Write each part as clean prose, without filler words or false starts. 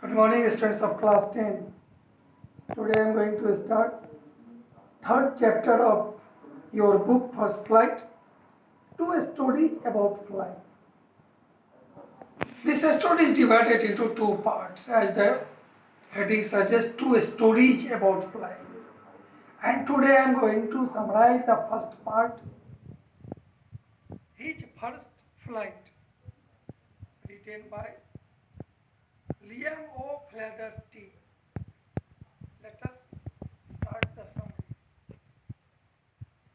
Good morning, students of class 10. Today I am going to start third chapter of your book First Flight, two stories about flying. This story is divided into two parts as the heading suggests, two stories about flying. And today I am going to summarize the first part, his first flight, written by Liam O. Flaherty. Let us start the summary.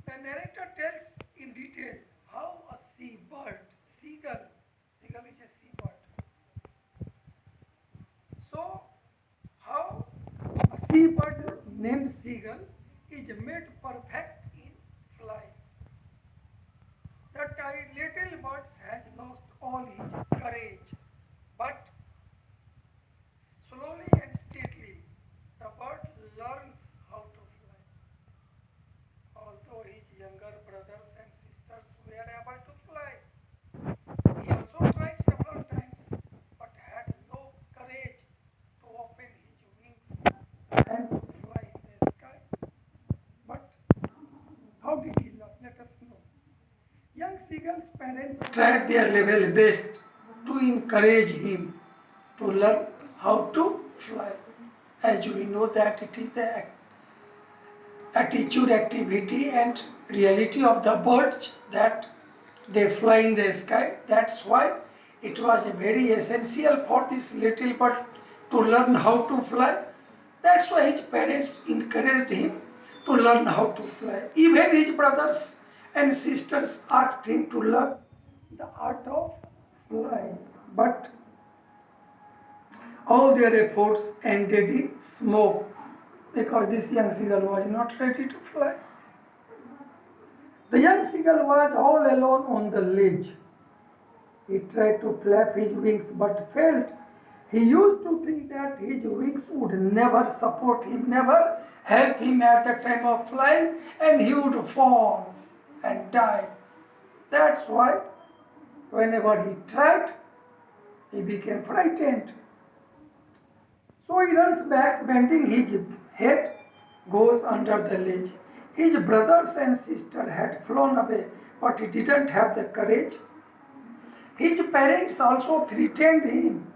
The narrator tells in detail how a seagull is a seabird. So, how a seabird named Seagull is made perfect in flying. The little bird has lost all his courage, but slowly and steadily the bird learns how to fly. Although his younger brothers and sisters were able to fly, he also tried several times but had no courage to open his wings and fly in the sky. But how did he learn? Let us know. Young Seagull's parents tried their level best to encourage him to learn how to fly. As we know that it is the attitude, activity and reality of the birds that they fly in the sky. That's why it was very essential for this little bird to learn how to fly. That's why his parents encouraged him to learn how to fly. Even his brothers and sisters asked him to learn the art of flying. But all their efforts ended in smoke because this young seagull was not ready to fly. The young seagull was all alone on the ledge. He tried to flap his wings but failed. He used to think that his wings would never support him, never help him at the time of flying, and he would fall and die. That's why whenever he tried, he became frightened. So he runs back, bending his head, goes under the ledge. His brothers and sister had flown away, but he didn't have the courage. His parents also threatened him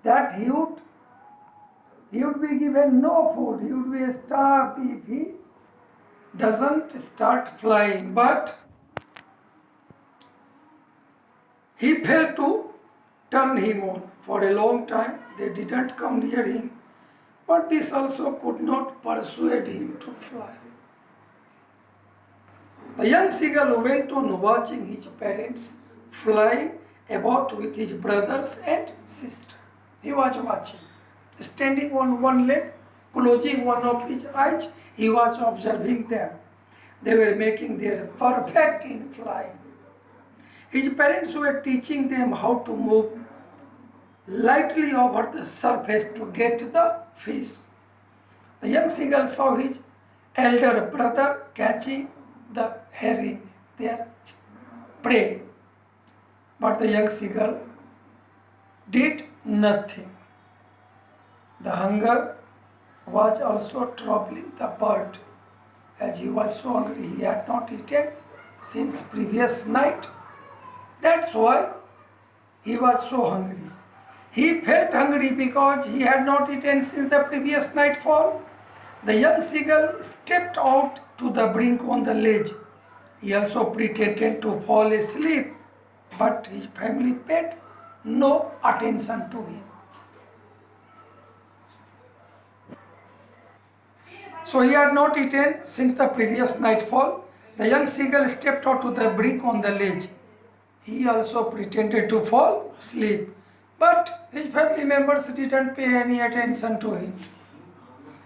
that he would be given no food, he would be starved if he doesn't start flying. But he failed to turn him on. For a long time, they didn't come near him, but this also could not persuade him to fly. The young seagull went on watching his parents fly about with his brothers and sister. He was watching. Standing on one leg, closing one of his eyes, he was observing them. They were making their perfect in flying. His parents were teaching them how to move lightly over the surface to get the fish. The young seagull saw his elder brother catching the herring, their prey. But the young seagull did nothing. The hunger was also troubling the bird, as he was so hungry. He had not eaten since previous night. That's why he was so hungry. He felt hungry because he had not eaten since the previous nightfall. The young seagull stepped out to the brink on the ledge. He also pretended to fall asleep, but his family paid no attention to him. So he had not eaten since the previous nightfall. The young seagull stepped out to the brink on the ledge. He also pretended to fall asleep, but his family members didn't pay any attention to him.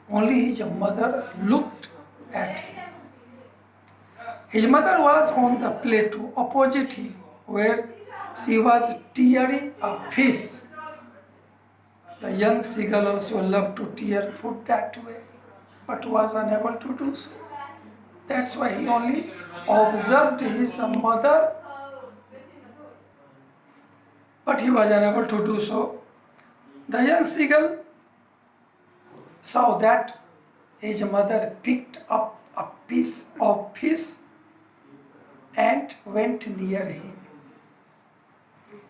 Only his mother looked at him. His mother was on the plateau opposite him, where she was tearing a fish. The young seagull also loved to tear food that way, but was unable to do so. That's why he only observed his mother but he was unable to do so. The young seagull saw that his mother picked up a piece of fish and went near him.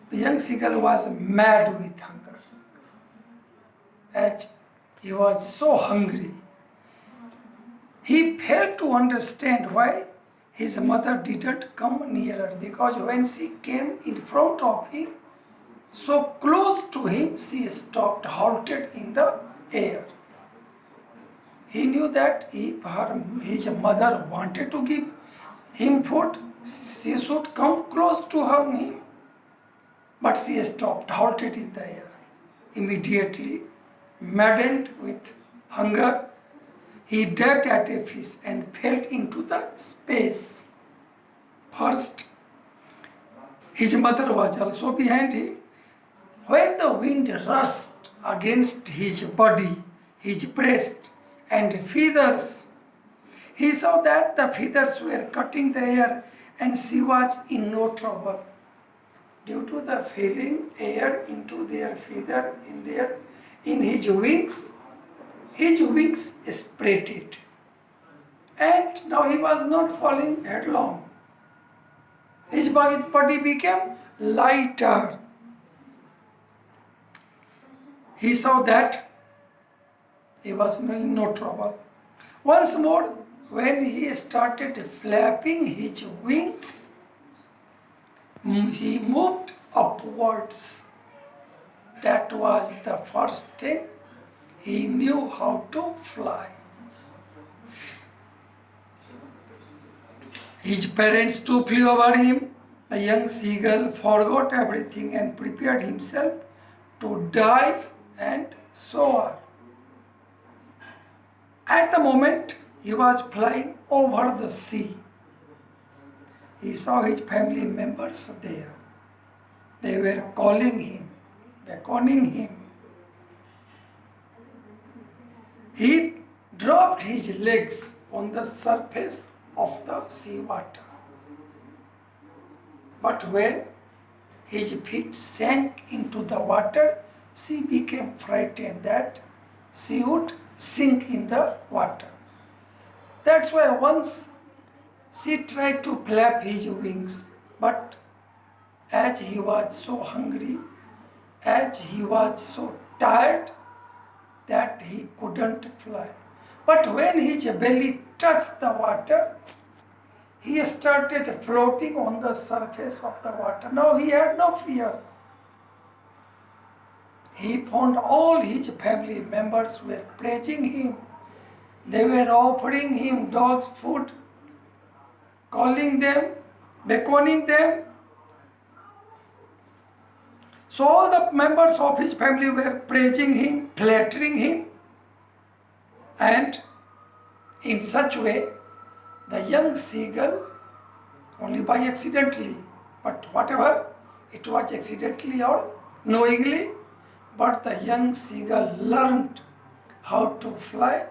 The young seagull was mad with hunger, as he was so hungry. He failed to understand why his mother didn't come nearer, because when she came in front of him, so close to him, she stopped, halted in the air. He knew that if his mother wanted to give him food, she should come close to him. But she stopped, halted in the air. Immediately, maddened with hunger, he dug at a fish and fell into the space. First, his mother was also behind him. When the wind rushed against his body, his breast, and feathers, he saw that the feathers were cutting the air and she was in no trouble. Due to the filling air into their feather in his wings spreaded. And now he was not falling headlong. His body became lighter. He saw that he was in no trouble. Once more, when he started flapping his wings, he moved upwards. That was the first thing he knew how to fly. His parents too flew over him. The young seagull forgot everything and prepared himself to dive and soar. At the moment he was flying over the sea, he saw his family members there. They were calling him, beckoning him. He dropped his legs on the surface of the sea water. But when his feet sank into the water, she became frightened that she would sink in the water. That's why once she tried to flap his wings, but as he was so hungry, as he was so tired, that he couldn't fly. But when his belly touched the water, he started floating on the surface of the water. Now he had no fear. He found all his family members were praising him. They were offering him dogs food, calling them, beckoning them. So all the members of his family were praising him, flattering him, and in such way, the young seagull, only by accidentally, but whatever, it was accidentally or knowingly, but the young seagull learned how to fly.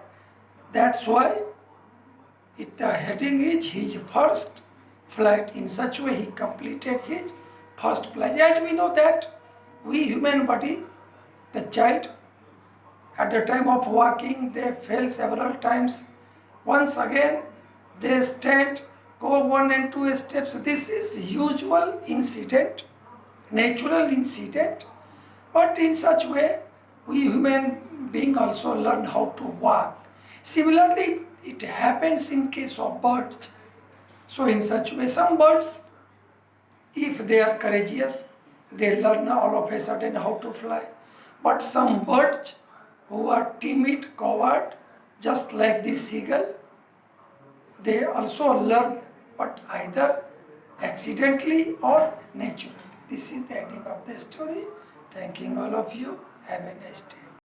That's why the heading is his first flight. In such way, he completed his first flight. As we know that we human body, the child, at the time of walking, they fell several times. Once again, they stand, go 1 and 2 steps. This is usual incident, natural incident. But in such way, we human being also learn how to walk. Similarly, it happens in case of birds. So in such way, some birds, if they are courageous, they learn all of a sudden how to fly. But some birds who are timid, coward, just like this seagull, they also learn, but either accidentally or naturally. This is the ending of the story. Thanking all of you. Have a nice day.